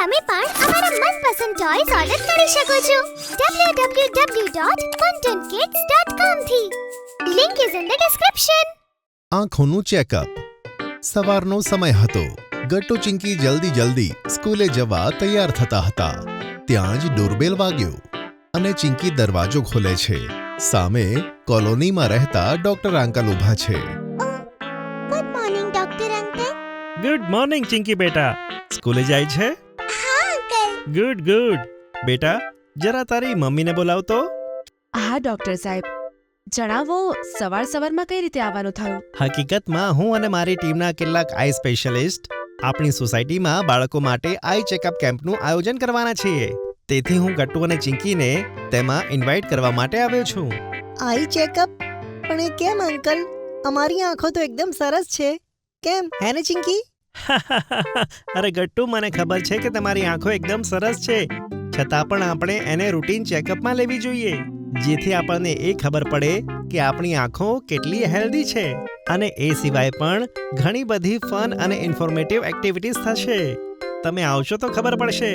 તમે પણ અમારા મનપસંદ ટોયઝ ઓર્ડર કરી શકો છો www.funtonkids.com થી. Link is in the description. આંખોનું ચેકઅપ. સવારનો સમય હતો. ગટ્ટુ ચિંકી જલ્દી સ્કૂલે જવા તૈયાર થતા હતા. ત્યાં જ ડોરબેલ વાગ્યો અને ચિંકી દરવાજો ખોલે છે. સામે કોલોનીમાં રહેતા ડોક્ટર અંકલ ઊભા છે. Good morning doctor uncle. Good morning Chinki બેટા. સ્કૂલે જાય છે? હા અંકલ. ગુડ બેટા, જરા તારી મમ્મીને બોલાવતો. હા ડોક્ટર સાહેબ, જણાવો સવારમાં કઈ રીતે આવવાનું થયું? હકીકતમાં હું અને મારી ટીમના કેટલાક આઈ સ્પેશિયાલિસ્ટ આપણી સોસાયટીમાં બાળકો માટે આઈ ચેકઅપ કેમ્પનું આયોજન કરવાના છીએ. તેથી હું ગટ્ટુ અને ચિંકીને તેમાં ઇન્વાઇટ કરવા માટે આવ્યો છું. આઈ ચેકઅપ? પણ એ કેમ અંકલ? અમારી આંખો તો એકદમ સરસ છે. કેમ હે ને ચિંકી? અરે ગટ્ટુ, મને ખબર છે કે તમારી આંખો એકદમ સરસ છે, છતાં પણ આપણે એને રૂટીન ચેકઅપમાં લેવી જોઈએ, જેથી આપણને એ ખબર પડે કે આપણી આંખો કેટલી હેલ્ધી છે. અને એ સિવાય પણ ઘણી બધી ફન અને ઇન્ફોર્મેટિવ એક્ટિવિટીઝ થશે. તમે આવશો તો ખબર પડશે.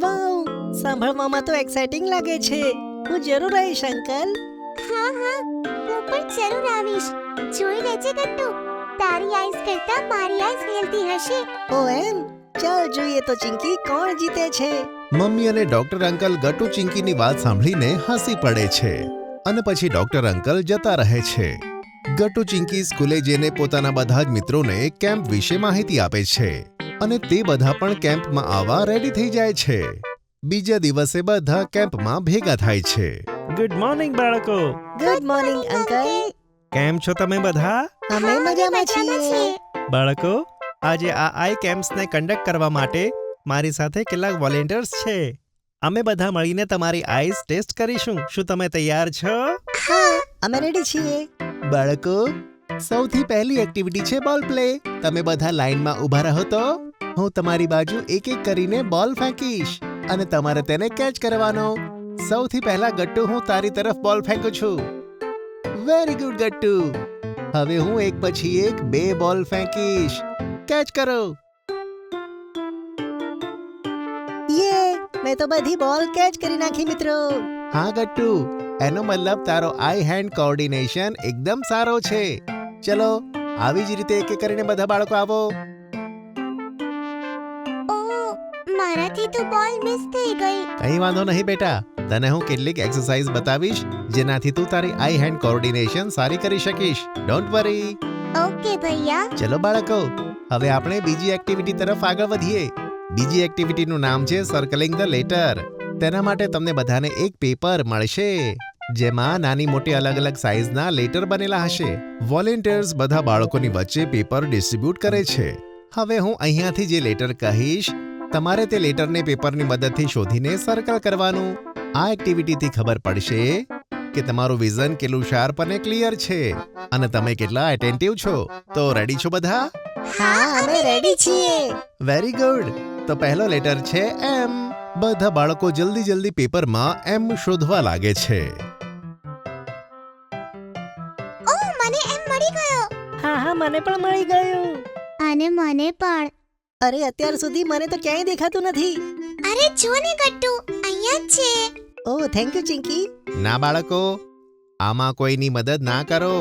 વાવ, સાંભળવામાં તો એક્સાઇટિંગ લાગે છે. હું જરૂર આવીશ અંકલ. હા હું પણ જરૂર આવીશ. જોઈ લેજે ગટ્ટુ, તારી આઈસ કરતા મારી આઈસ હેલ્ધી હશે. ઓ એમ? ચાલ જોઈએ તો ચિંકી કોણ જીતે છે. મમ્મી અને ડોક્ટર અંકલ ગટ્ટુ ચિંકીની વાત સાંભળીને હસી પડે છે અને પછી ડોક્ટર અંકલ જતા રહે છે. ગટ્ટુ ચિંકી સ્કૂલે જઈને પોતાના બધા જ મિત્રોને કેમ્પ વિશે માહિતી આપે છે અને તે બધા પણ કેમ્પમાં આવવા રેડી થઈ જાય છે. બીજા દિવસે બધા કેમ્પમાં ભેગા થાય છે. ગુડ મોર્નિંગ બાળકો. Good morning uncle. કેમ છો તમે બધા? અમે મજામાં છીએ. બાળકો, આજે આ આઈ કેમ્પ્સને કન્ડક્ટ કરવા માટે મારી સાથે કેટલાક વોલેન્ટિયર્સ છે. અમે બધા મળીને તમારી આઈસ ટેસ્ટ કરીશું. શું તમે તૈયાર છો? હા, અમે રેડી છીએ. બાળકો, સૌથી પહેલી એક્ટિવિટી છે બોલ પ્લે. તમે બધા લાઈનમાં ઊભા રહો તો હું તમારી બાજુ એક કરીને બોલ ફેંકીશ અને તમારે તેને કેચ કરવાનો. સૌથી પહેલા ગટ્ટુ, હું તારી તરફ બોલ ફેંકું છું. Very good Gattu. હવે હું એક પછી એક 2 બોલ ફેંકીશ. કેચ કરો. યે, મેં તો બધી બોલ કેચ કરી નાખી મિત્રો. હા ગટ્ટુ, એનો મતલબ તારો આઈ હેન્ડ કોઓર્ડિનેશન એકદમ સારો છે. ચલો, આવી જ રીતે એક કરીને બધા બાળકો આવો. ઓહ, મારાથી તો બોલ મિસ થઈ ગઈ. કંઈ વાંધો નહીં બેટા, તને હું કેટલીક એક્સરસાઇઝ બતાવીશ જેનાથી તું તારી આઈ હેન્ડ કોઓર્ડિનેશન સારી કરી શકીશ. Don't worry. ઓકે ભૈયા. ચલો બાળકો, હવે આપણે બીજી એક્ટિવિટી તરફ આગળ વધીએ. બીજી એક્ટિવિટીનું નામ છે સર્કલિંગ ધ લેટર. તેના માટે તમને બધાને એક પેપર મળશે જેમાં નાની મોટી અલગ સાઇઝના લેટર બનેલા હશે. વોલેન્ટિયર્સ બધા બાળકોની વચ્ચે પેપર ડિસ્ટ્રીબ્યુટ કરે છે. હવે હું અહીંયાથી જે લેટર કહીશ, તમારે તે લેટરને પેપરની મદદથી શોધીને સર્કલ કરવાનું. આ એક્ટિવિટીથી ખબર પડશે કે તમારું વિઝન કેટલું શાર્પ અને ક્લિયર છે અને તમે કેટલા એટેન્ટિવ છો. તો રેડી છો બધા? હા, અમે રેડી છીએ. Very good. તો પહેલો લેટર છે એમ. બધા બાળકો જલ્દી પેપરમાં એમ શોધવા લાગે છે. ઓહ, મને એમ મળી ગયો. હા, મને પણ મળી ગયું. અને મને પણ. અરે, અત્યાર સુધી મને તો ક્યાંય દેખાતું નથી. અરે જો ને ગટ્ટુ, અહીંયા જ છે. ઓહ, થેન્ક યુ ચિંકી. ના બાળકો, આમાં કોઈની મદદ ના કરો.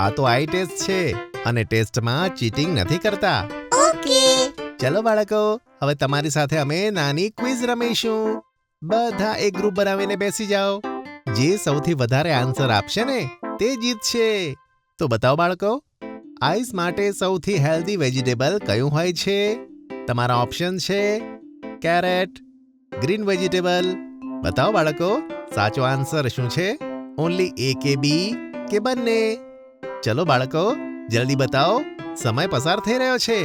આ તો આઈ ટેસ્ટ છે અને ટેસ્ટમાં ચીટિંગ નથી કરતા. ઓકે. ચલો બાળકો, હવે તમારી સાથે અમે નાની ક્વિઝ રમીશું. બધા એક ગ્રુપ બનાવીને બેસી જાઓ. જે સૌથી વધારે આન્સર આપશે ને તે જીતશે. તો બતાવો બાળકો, આઈસ માટે સૌથી હેલ્ધી વેજીટેબલ કયું હોય છે? તમારા ઓપ્શન છે કેરેટ, ગ્રીન વેજીટેબલ. બતાવો બાળકો, સાચો આન્સર શું છે? ઓન્લી એ કે બી કે બંને? ચલો બાળકો, જલ્દી બતાવો, સમય પસાર થઈ રહ્યો છે.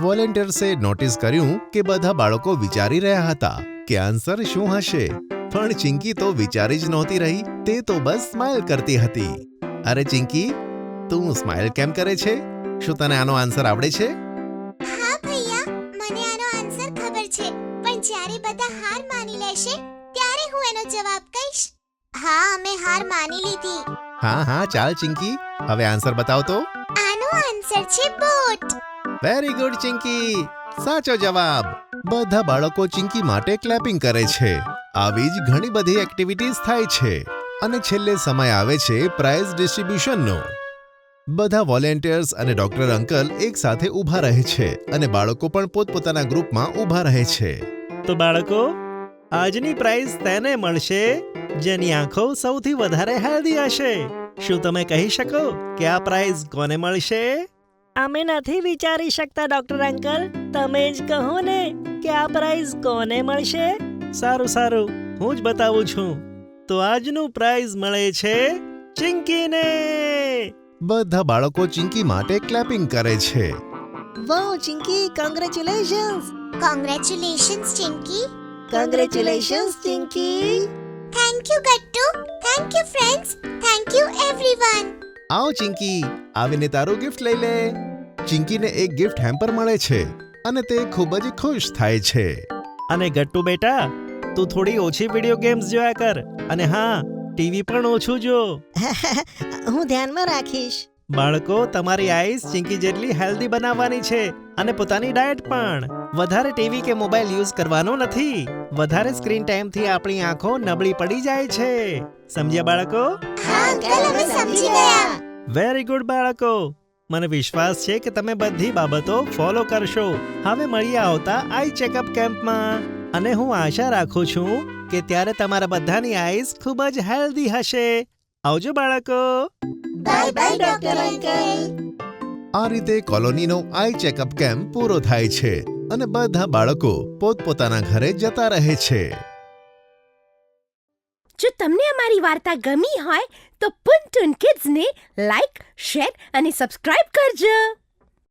વોલેન્ટિયર્સે નોટિસ કર્યું કે બધા બાળકો વિચારી રહ્યા હતા કે આન્સર શું હશે, પણ ચિંકી તો વિચારી જ નહોતી રહી. તે તો બસ સ્માઇલ કરતી હતી. અરે ચિંકી, તું સ્માઇલ કેમ કરે છે? શું તને આનો આન્સર આવડે છે? હા ભૈયા, મને આનો આન્સર ખબર છે, પણ જ્યારે બધા હાર માની લેશે ત્યારે હું એનો જવાબ કહીશ. હા, અમે હાર માની લીધી. હા, ચાલ ચિંકી, હવે આન્સર બતાવ તો. આનો આન્સર છે બોટ. વેરી ગુડ ચિંકી, સાચો જવાબ. બધા બાળકો ચિંકી માટે ક્લેપિંગ કરે છે. આવી જ ઘણી બધી એક્ટિવિટીઝ થાય છે અને છેલ્લે સમય આવે છે પ્રાઇઝ ડિસ્ટ્રીબ્યુશનનો. બધા વોલેન્ટિયર્સ અને ડોક્ટર અંકલ એક સાથે ઊભા રહે છે અને બાળકો પણ પોતપોતાના ગ્રુપમાં ઊભા રહે છે. તો બાળકો, આજની પ્રાઇઝ તેને મળશે જેની આંખો સૌથી વધારે હેલ્ધી હશે. શું તમે કહી શકો કે આ પ્રાઇઝ કોને મળશે? અમે નથી વિચારી શકતા ડોક્ટર અંકલ, તમે જ કહો ને કે આ પ્રાઇઝ કોને મળશે. સારું, હું જ બતાવું છું. તો આજનું પ્રાઇઝ મળે છે ચિંકીને. બધા બાળકો ચિંકી માટે ક્લેપિંગ કરે છે. વાહ Chinki, congratulations. Congratulations Chinki. Congratulations Chinki. Thank you Gattu. Thank you friends. Thank you everyone. આવ ચિંકી, આવીને તારું ગિફ્ટ લઈ લે. ચિંકીને એક ગિફ્ટ હેમ્પર મળે છે અને તે ખૂબ જ ખુશ થાય છે. અને ગટ્ટુ બેટા, તું થોડી ઓછી વિડિયો ગેમ્સ જોયા કર અને હા, ટીવી પણ ઓછું જો. હું ધ્યાનમાં રાખીશ. બાળકો, તમારી આઈસ ચિંકી જેટલી હેલ્ધી બનાવવાની છે અને પોતાની ડાયટ પણ. વધારે ટીવી કે મોબાઈલ યુઝ કરવાનો નથી. વધારે સ્ક્રીન ટાઈમથી આપણી આંખો નબળી પડી જાય છે. સમજ્યા બાળકો? હા અંકલ, અમે સમજી ગયા. વેરી ગુડ બાળકો. મને વિશ્વાસ છે કે તમે બધી બાબતો ફોલો કરશો. હવે મળીએ આવતા આઈ ચેકઅપ કેમ્પમાં અને હું આશા રાખું છું કે ત્યારે તમારા બધાની આઈસ ખૂબ જ હેલ્ધી હશે. આવજો બાળકો. Bye bye doctor uncle. આ રીતે કોલોનીનો આઈ ચેકઅપ કેમ્પ પૂરો થાય છે અને બધા બાળકો પોતપોતાના ઘરે જતા રહે છે. જો તમને અમારી વાર્તા ગમી હોય તો પુન ટુન કિડ્સને લાઈક, શેર અને સબસ્ક્રાઇબ કરજો.